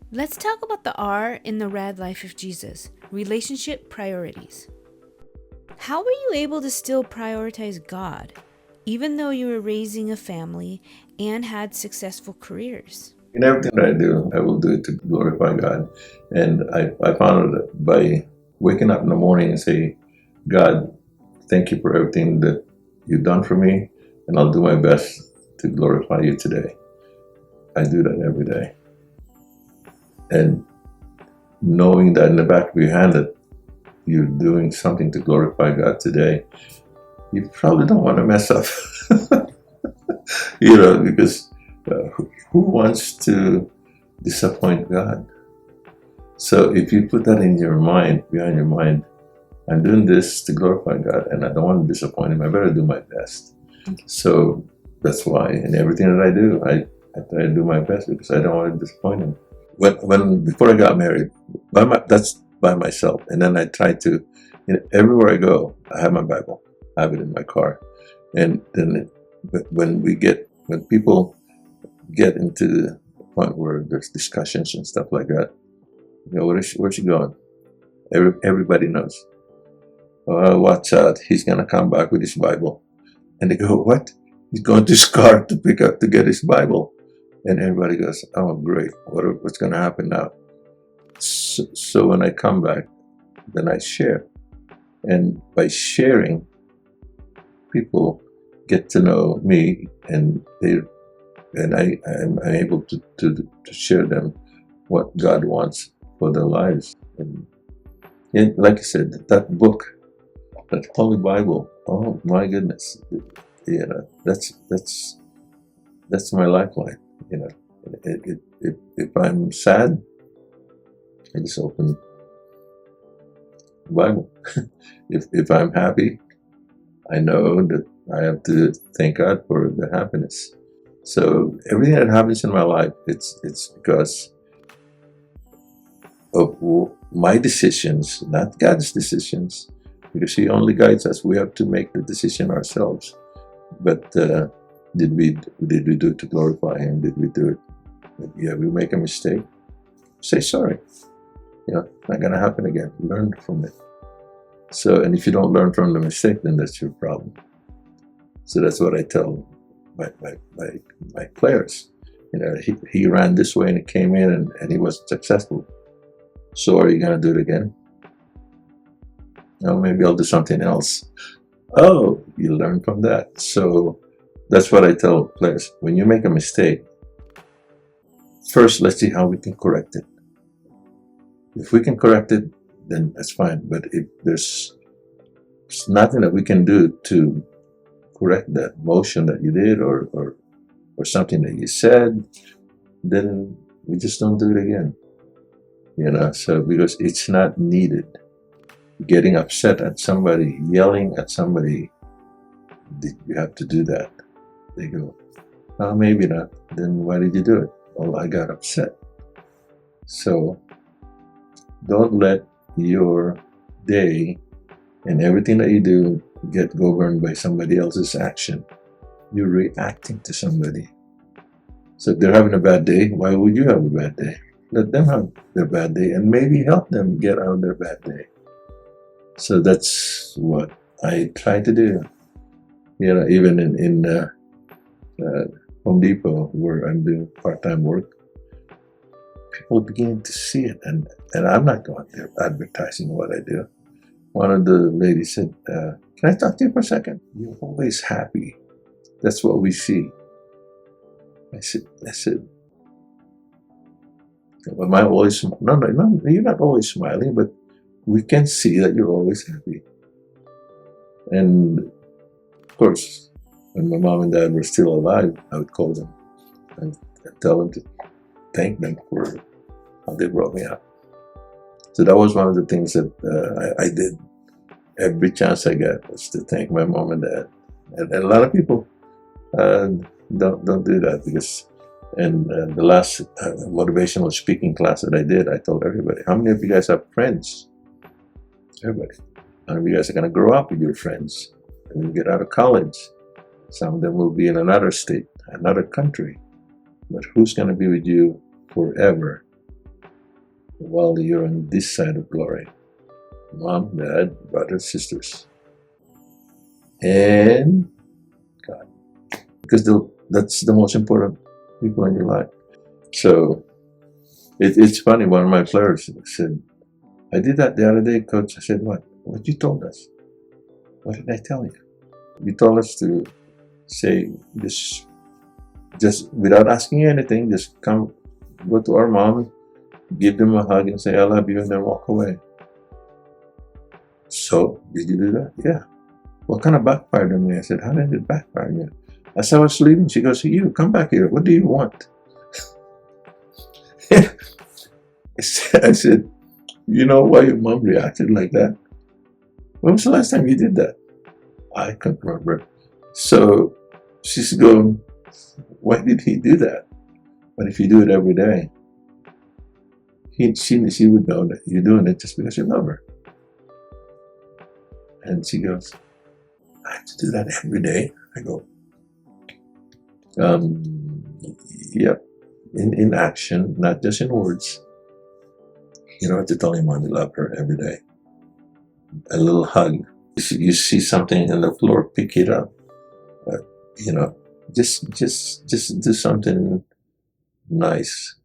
Let's talk about the R in the RAD life of Jesus, relationship priorities. How were you able to still prioritize God, even though you were raising a family and had successful careers? In everything that I do, I will do it to glorify God. And I found that by waking up in the morning and say, God, thank you for everything that you've done for me, and I'll do my best to glorify you today. I do that every day. And knowing that in the back of your hand that you're doing something to glorify God today, you probably don't want to mess up. Because who wants to disappoint God? So if you put that in your mind, behind your mind, I'm doing this to glorify God and I don't want to disappoint him, I better do my best. So that's why in everything that I do, I try to do my best because I don't want to disappoint him. When before I got married, that's by myself. And then I try to, everywhere I go, I have my Bible. I have it in my car. And then when people get into the point where there's discussions and stuff like that, where's she going? Everybody knows. Oh, watch out, he's gonna come back with his Bible. And they go, what? He's going to his car to get his Bible. And everybody goes, oh, great. What's going to happen now? So when I come back, then I share. And by sharing, people get to know me, and I'm able to share them what God wants for their lives. And like I said, that book, that Holy Bible, oh my goodness, that's my lifeline. You know, if I'm sad, I just open the Bible. If I'm happy, I know that I have to thank God for the happiness. So everything that happens in my life, it's because of my decisions, not God's decisions, because He only guides us. We have to make the decision ourselves. But did we do it to glorify Him? Did we do it? Yeah, we make a mistake. Say sorry. It's not going to happen again. Learn from it. So, and if you don't learn from the mistake, then that's your problem. So that's what I tell my players. He ran this way and he came in and he wasn't successful. So are you going to do it again? No, maybe I'll do something else. Oh, you learn from that. So that's what I tell players. When you make a mistake, first let's see how we can correct it. If we can correct it, then that's fine. But if there's nothing that we can do to correct that motion that you did or something that you said, then we just don't do it again. So because it's not needed. Getting upset at somebody, yelling at somebody, you have to do that. They go, oh, maybe not. Then why did you do it? Well, I got upset. So don't let your day and everything that you do get governed by somebody else's action. You're reacting to somebody. So if they're having a bad day, why would you have a bad day? Let them have their bad day and maybe help them get out of their bad day. So that's what I try to do. Even in Home Depot, where I'm doing part-time work, people begin to see it, and I'm not going there advertising what I do. One of the ladies said, can I talk to you for a second? You're always happy. That's what we see. I said, am I always, no, you're not always smiling, but we can see that you're always happy. And of course, when my mom and dad were still alive, I would call them and tell them to thank them for how they brought me up. So that was one of the things that I did every chance I got, was to thank my mom and dad. And a lot of people don't do that because, and the last motivational speaking class that I did, I told everybody, how many of you guys have friends? Everybody. How many of you guys are going to grow up with your friends? And when you get out of college, some of them will be in another state, another country. But who's going to be with you forever? while you're on this side of glory. Mom, dad, brothers, sisters, and God. Because that's the most important people in your life. So it's funny, one of my players said, I did that the other day, coach. I said, what? What you told us? What did I tell you? You told us to say, just without asking you anything, just come, go to our mom, give them a hug and say, I love you, and then walk away. So, did you do that? Yeah. What kind of backfired on me? I said, how did it backfire on you? As I was leaving, she goes, you, come back here. What do you want? I said, you know why your mom reacted like that? When was the last time you did that? I can't remember. So she's going, why did he do that? But if you do it every day, she would know that you're doing it just because you love her. And she goes, I have to do that every day. I go, yep, in action, not just in words. You don't have to tell your mom you love her every day. A little hug. You see something on the floor, pick it up. You know, just do something nice.